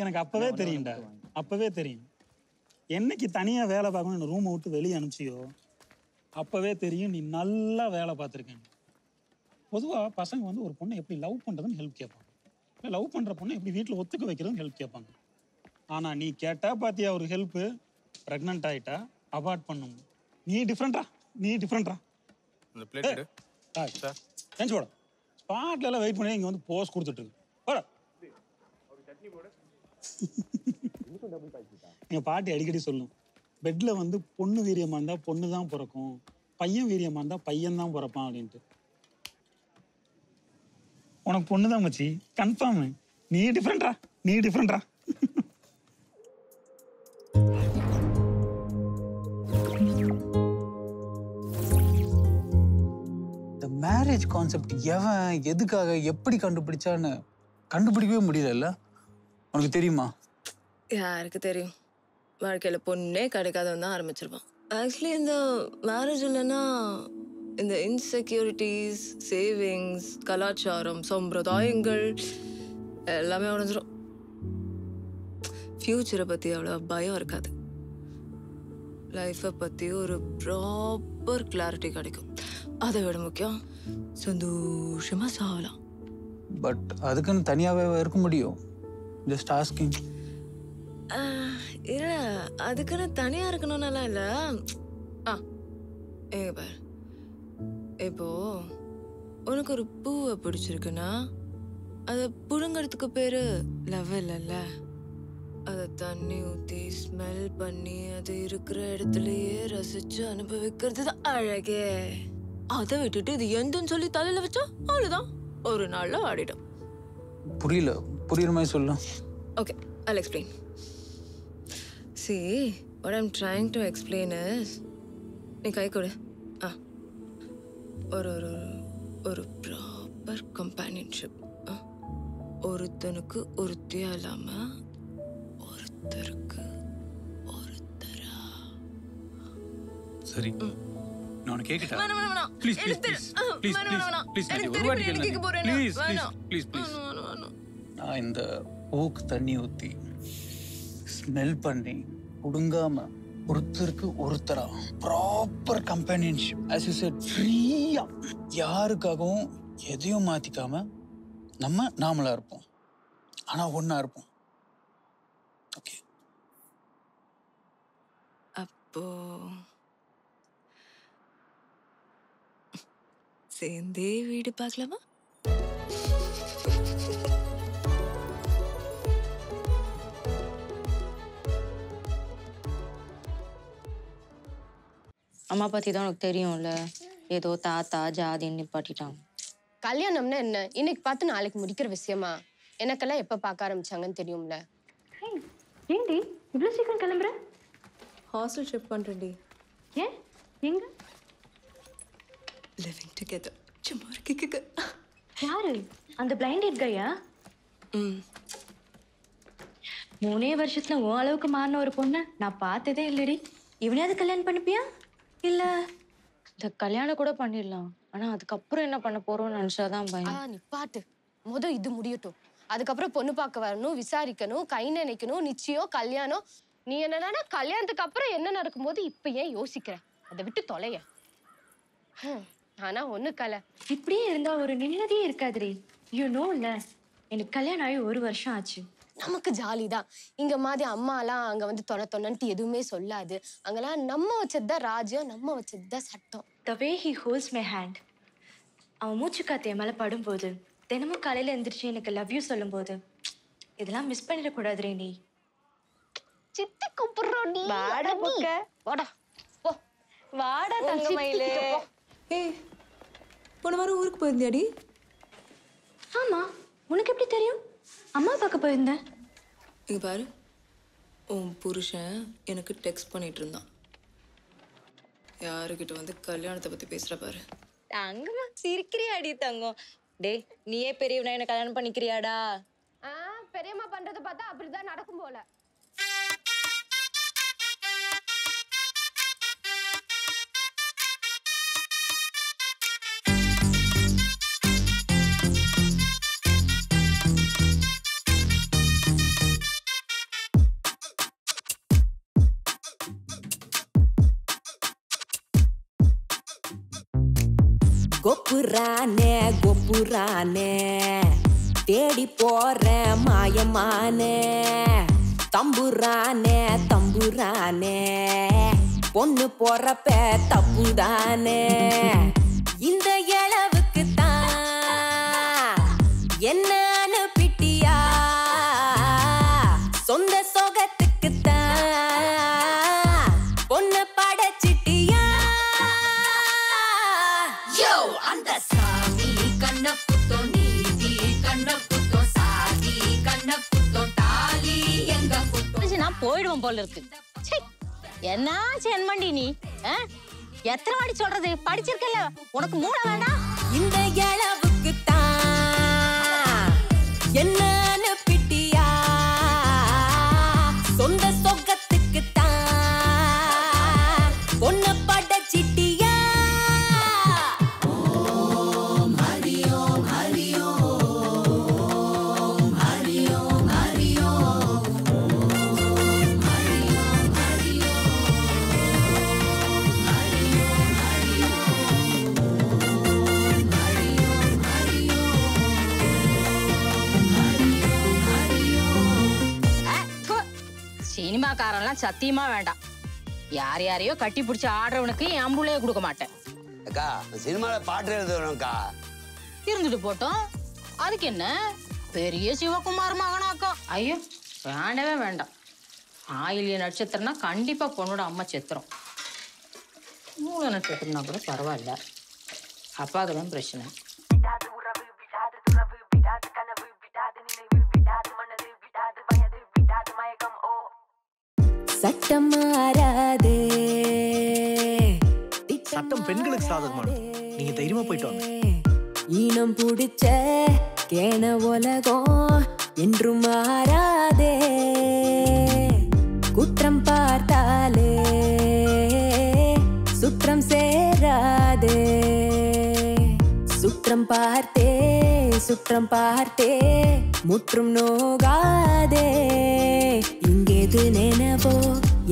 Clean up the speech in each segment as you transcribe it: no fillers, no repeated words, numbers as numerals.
எனக்கு அப்பவே தெரியும்டா, அப்பவே தெரியும். என்னைக்கு தனியா வேலை பார்க்கணும் ரூமை விட்டு வெளியே அனுப்பிச்சியோ அப்பவே தெரியும் நீ நல்லா வேலை பார்த்துருக்கேன். பொதுவாக பசங்க வந்து ஒரு பொண்ணை எப்படி லவ் பண்ணுறதுன்னு ஹெல்ப் கேட்பாங்க, இல்லை லவ் பண்ணுற பொண்ணை எப்படி வீட்டில் ஒத்துக்க வைக்கிறதுன்னு ஹெல்ப் கேட்பாங்க. ஆனால் நீ கேட்டா பார்த்தியா ஒரு ஹெல்ப்பு, ப்ரெக்னென்ட் ஆகிட்டா அபார்ட் பண்ணும். நீ டிஃப்ரெண்ட்ரா, நீ டிஃப்ரெண்ட்ரா. இந்த பிளேட் சார் செஞ்சு போட. ஸ்பாட்ல எல்லாம் வெயிட் பண்ணி இங்கே வந்து போஸ் கொடுத்துட்டு இருக்கு. போட. எங்கள் பாட்டி அடிக்கடி சொல்லும், பெட்டில் வந்து பொண்ணு வீரியமாக இருந்தால் பொண்ணு தான் பிறக்கும், பையன் வீரியமாக இருந்தால் பையன் தான் பிறப்பான் அப்படின்ட்டு. உனக்கு பொண்ணு தான் மச்சி, கன்ஃபார்ம். நீ டிஃப்ரெண்ட்ரா, நீ டிஃப்ரெண்ட்ரா. இந்த மேரேஜ் கான்செப்ட் எவன் எதுக்காக எப்படி கண்டுபிடிச்சான்னு கண்டுபிடிக்கவே முடியல. உனக்கு தெரியுமா? யாருக்கு தெரியும்? வாழ்க்கையில் பொண்ணே கிடைக்காதவன் தான் ஆரம்பிச்சிருப்பான். ஆக்சுவலி இந்த மேரேஜ் இல்லைன்னா இந்த இன்செக்யூரிட்டிஸ், சேவிங்ஸ், கலாச்சாரம், சம்பிரதாயங்கள் எல்லாமே உடஞ்சிரும். ஃப்யூச்சரை பற்றி அவ்வளோ பயம் இருக்காது. லைஃப்பை பற்றி ஒரு ப்ராப்பர் கிளாரிட்டி கிடைக்கும். அதை விட முக்கியம் சந்தோஷமாக சாகலாம். பட் அதுக்குன்னு தனியாகவே இருக்க முடியும்? Just asking. இல்லை, அதுக்குன்னு தனியாக இருக்கணும்னாலாம் இல்லை. எங்க பாரு, இப்போ உனக்கு ஒரு பூவை பிடிச்சிருக்குன்னா அதை புடுங்கிறதுக்கு பேரு லவ் இல்லைல்ல. அதை தண்ணி ஊற்றி ஸ்மெல் பண்ணி அது இருக்கிற இடத்துலயே ரசிச்சு அனுபவிக்கிறது தான் அழகே. அதை விட்டுட்டு இது எந்தன்னு சொல்லி தலையில வச்சா அவ்வளவுதான், ஒரு நாள்ல ஆடிடும். புரியல, புரியுற மாதிரி சொல்லு. Okay, I'll explain. See, what I'm trying to explain is, நீ கை கொடு. ஒரு ப்ராப்பர் கம்பேனியன்ஷிப். ஒருத்தனுக்கு ஒருத்தியா இல்லாம ஒருத்தருக்கு ஒருத்தரா. சரி, நான் கேக்கட்டா? வேணாம். Please please please please please please ஒரு வாட்டி கேளுங்க. Please please please. நான் இந்த பூக்கு தண்ணி ஊற்றி ஸ்மெல் பண்ணி ஒடுங்காம ஒருத்தருக்கு ஒருத்தரா proper companionship, as you said, ஃப்ரீயா யாருக்காகவும் எதையும் மாத்திக்காம நம்ம நாமளா இருப்போம், ஆனா ஒன்னா இருப்போம். ஓகே, அப்போ சேர்ந்தே வீடு பார்க்கலாமா? அம்மா பத்தி தான் உனக்கு தெரியும்ல, ஏதோ தாத்தா ஜாதின்னு நிப்பாட்டிட்டாங்க. கல்யாணம்னா என்ன, இன்னைக்கு பார்த்து நாளைக்கு முடிக்கிற விஷயமா? எனக்கெல்லாம் எப்ப பார்க்க ஆரம்பிச்சாங்கன்னு தெரியும்ல. ஏண்டி இவ்வளவு சீக்கிரம் கிளம்புற? ஹாஸ்டல் ஷிஃப்ட் பண்றேன்டி. ஏன்? எங்க? Living together. சும்மா இருக்கு. யாரு? அந்த பிளைண்டட் கையா? 3 வருஷத்துல உன் அளவுக்கு மாறின ஒரு பொண்ணை நான் பார்த்ததே இல்லடி. இவனையாவது கல்யாணம் பண்ணிப்பியா? இல்ல இந்த கல்யாணம் கூட பண்ணிடலாம், ஆனா அதுக்கப்புறம் என்ன பண்ண போறோம்னு நினைச்சாதான் பயம். நீ பாட்டு இது முடியட்டும், அதுக்கப்புறம் பொண்ணு பார்க்க வரணும், விசாரிக்கணும், கை நினைக்கணும், நிச்சயம், கல்யாணம். நீ என்னன்னா கல்யாணத்துக்கு அப்புறம் என்ன நடக்கும்போது இப்ப ஏன் யோசிக்கிற? அதை விட்டு தொலைய. ஆனா ஒண்ணு கலை, இப்படியே இருந்தா ஒரு நிம்மதியே இருக்காதுரி. யூ நோ இல்ல, எனக்கு கல்யாணம் ஆகி 1 வருஷம் ஆச்சு. நமக்கு ஜாலி தான். இங்க மாதிரி அம்மாலாம் அங்க வந்து தொணன்ட்டு எதுவுமே சொல்லாது. அங்கெல்லாம் நம்ம வச்சதுதான் ராஜ்யம், நம்ம வச்சதுதான் சட்டம். The way he holds my hand, அவன் மூச்சு காத்து என் மேல படும்போது, தினமும் காலையில எந்திரிச்சு எனக்கு லவ் யூ சொல்லும் போது, இதெல்லாம் மிஸ் பண்ணிடக்கூடாது நீ. சித்தி கூப்பிடுறோம். வாடா புக்க, வாடா போ, வாடா தங்கமயிலே. ஏய், போன வாரம் ஊருக்கு போயிருந்தியாடி? ஆமா, உனக்கு எப்படி தெரியும்? அம்மா பார்க்க போயிருந்தேன். இங்க பாரு, உன் புருஷன் எனக்கு டெக்ஸ்ட் பண்ணிட்டு இருந்தான். யாருக்கிட்ட வந்து கல்யாணத்தை பத்தி பேசுற பாரு. தங்கமா சிரிக்கிறியாடி தங்கம்? டே, நீயே பெரியவனா என்ன கல்யாணம் பண்ணிக்கிறியாடா? பெரியம்மா பண்றது பார்த்தா அப்படிதான் நடக்கும் போல. கொப்புரானே கொப்புரானே தேடி போறேன் மாயமானே தம்புரானே தம்புரானே பொண்ணு போறப்ப தப்புதானே இந்த இளவுக்கு தான் என்ன அனுப்பிட்டியா சொந்த சொகத்துக்கு தான் பொண்ணு படைச்சிட்டியா யோ அந்த சாமி கண்ண புத்தோ நீதி கண்ண புத்தோ சாதி கண்ண புத்தோ தாலி எங்க புத்தோ நான் போயிடுவோம் போல இருக்கு என்ன சென்மண்டி நீ எத்தனை வாடி சொல்றது படிச்சிருக்கல உனக்கு மூளை வேண்டாம் இந்த இளவுக்கு தான் என்ன அனுப்பிட்டியா சொந்த சொகத்துக்கு தான் பொண்ணு படைச்சிட்டியா ஓம் ஹரி ஓம் ஹரி ஓம் ஹரி ஓம் ஹரி ஓம் ஹரி ஓம் ஹரி சினிமாக்காரெல்லாம் சத்தியமா வேண்டாம் யார் யாரையோ கட்டி பிடிச்சி ஆடுறவனுக்கு என் புள்ளைய கொடுக்க மாட்டேன் அக்கா சினிமால பாட்டு எழுதுறோம்க்கா இருந்துட்டு போட்டோம் அதுக்கு என்ன பெரிய சிவகுமார் மகனாக்கா ஐயோ வேண்டவே வேண்டாம் ஆயிலிய நட்சத்திரம்னா கண்டிப்பா பொண்ணோட அம்மா செத்துரும் மூல நட்சத்திரம்னா கூட பரவாயில்ல அப்பாவுக்கு தான் பிரச்சனை சட்டம் மாறாதே சட்டம் பெண்களுக்கு சாதகமானது நீங்க தைரியமா போயிட்டு வாங்க ஈனம் பிடிச்ச கேன உலகம் என்றும் மாறாதே குற்றம் பார்த்தாலே சுற்றம் சேராதே சுற்றம் பார்த்தே முற்றும் நோகாதே இங்கேது நினைவோ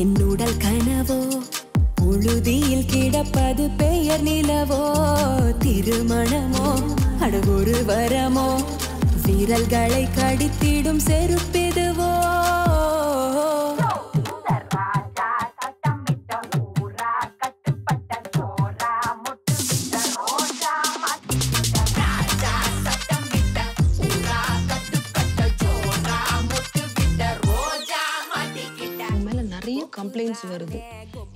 என்னுடல் கனவோ புழுதியில் கிடப்பது பெயர் நிலவோ திருமணமோ அடகொரு வரமோ விரல்களை கடித்திடும் செருப்பெதுவோ கம்ப்ளைண்ட்ஸ் வருது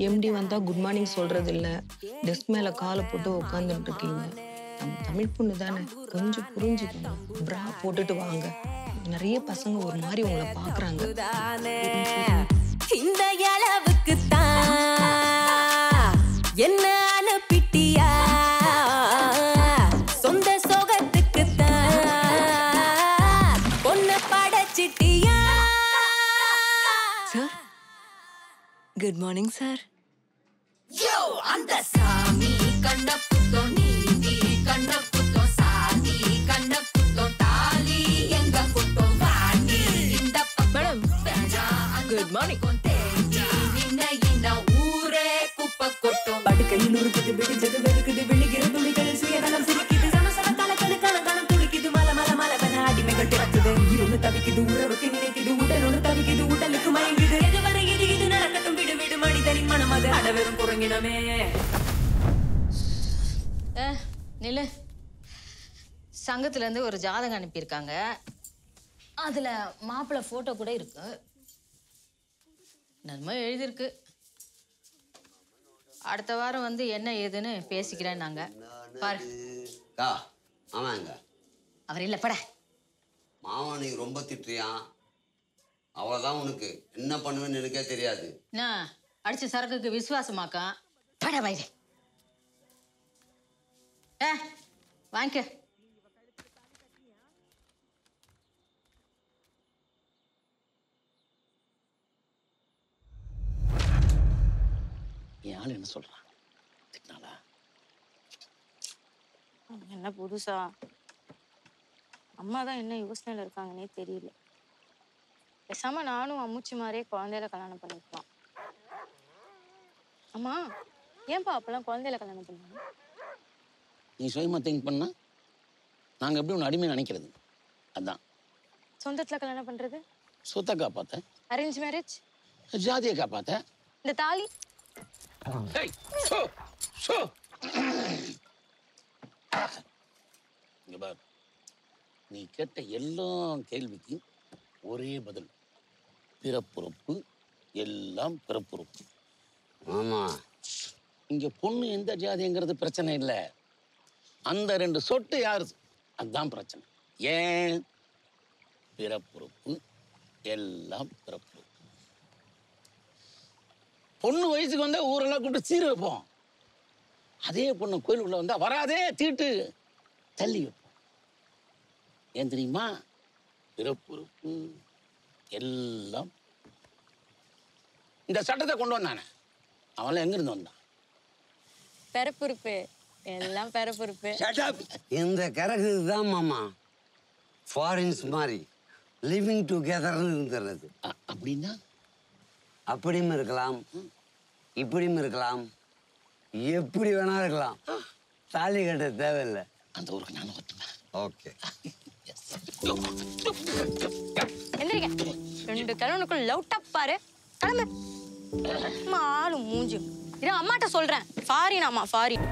எம்டி வந்தா குட் மார்னிங் சொல்றது இல்ல டெஸ்க் மேல காலை போட்டு உட்காந்துட்டு இருக்கீங்க நம்ம தமிழ் பொண்ணு தானே கொஞ்சம் புரிஞ்சுக்கோங்க பிரா போட்டுட்டு வாங்க நிறைய பசங்க ஒரு மாதிரி உங்களை பாக்குறாங்க இந்த அளவுக்கு தான் என்ன அனுப்பிட்டியா சொந்த சொகத்துக்கு தான் பொண்ணு படைச்சிட்டியா சார் குட் மார்னிங் சார் யோ அந்த சாமி கண்ண புத்தோ நீதி கண்ண புத்தோ சாதி கண்ண புத்தோ தாலி எங்க புத்தோ வாணி இந்த மேடம் குட் மார்னிங் ஊரே குப்பை கொட்டும் படுக்கையில் உருக்குது விடுச்சது வெறுக்குது விழுகிற துளிகள் சுயநலம் சிரிக்குது சமசம கலக்கது கலகலம் துளிக்குது மல மல மலவன அடிமைகள் திறக்குது இருளு தவிக்குது உறவுக்கு நினைக்குது உடலோடு தவிக்குது உடலுக்கு மயங்குது எதுவரை இது இது நடக்கட்டும் விடு விடு மனிதனின் மனம் அது அடவெறும் குறங்கினமே நில்லு சங்கத்துல இருந்து ஒரு ஜாதகம் அனுப்பியிருக்காங்க அதுல மாப்பிள்ளை போட்டோ கூட இருக்கு நம்ம எழுதியிருக்கு அடுத்த வாரம் வந்து என்ன ஏதுன்னு பேசிக்கிறேன் நாங்க பாரு ஆமாங்க அவர் இல்ல பட மாமா நீ ரொம்ப திட்டுறியான் அவ்வளவுதான் உனக்கு என்ன பண்ணுவேன்னு எனக்கே தெரியாது என்ன அடிச்ச சரக்குக்கு விசுவாசமாக்கா பட வயிறு வாங்கிக்க என் ஆள் என்ன சொல்றான் திட்டினாலா என்ன புதுசா அம்மா தான் என்ன யோசனையில இருக்காங்கன்னே தெரியல பேசாம நானும் அம்முச்சி மாதிரியே குழந்தையில கல்யாணம் பண்ணிக்கலாம் அம்மா ஏன்பா அப்பெல்லாம் குழந்தையில கல்யாணம் பண்ணாங்க நீ சுயமா திங்க் பண்ணா நாங்கள் எப்படி ஒன்று அடிமை நினைக்கிறது. அதான் சொந்தத்துல கல்யாணம் பண்றது, சொத்தை காப்பாத்த, அரேஞ்ச் மேரேஜ், ஜாதியை காப்பாத்த. இந்த தாலி. இங்க பாரு, நீ கேட்ட எல்லா கேள்விக்கும் ஒரே பதில். பிறப்புறுப்பு எல்லாம் பிறப்புறுப்பு. ஆமா, இங்க பொண்ணு எந்த ஜாதிங்கிறது பிரச்சனை இல்லை. அந்த 2 சொட்டு யாரு, அதுதான் பிரச்சனை. ஏன்? பிறப்புறுப்பு எல்லாம் பிறப்புறுப்பு. பொண்ணு வயசுக்கு வந்தா ஊரெல்லாம் கூப்பிட்டு சீர் வைப்போம். அதே பொண்ணு கோயிலுக்குள்ள வந்தா வராதே தீட்டு தள்ளி வைப்போம். ஏன் தெரியுமா? பிறப்புறுப்பு எல்லாம். இந்த சட்டத்தை கொண்டு வந்தானே, அவன் எங்க இருந்து வந்தான்? பெறப்புறுப்பு எல்லாம் பெறப்புறுப்பு. இந்த கரகு தான் மாமா ஃபாரின்ஸ் மாதிரி லிவிங் டுகெதர்னு இருந்துறது. அப்படின்னா அப்படியும் இருக்கலாம், இப்படியும் இருக்கலாம், எப்படி வேணா இருக்கலாம். தாலி கட்ட தேவையில்லை. அந்த ஊருக்கு நானும் ஒத்துப்பேன். ஓகே. எந்திரிக்க. 2 கல்யாணுக்குள் லவுட்டா பாரு. கிளம்பு. ஆளு மூஞ்சி. இரு, அம்மாட்ட சொல்றேன். ஃபாரின். ஆமா ஃபாரின்.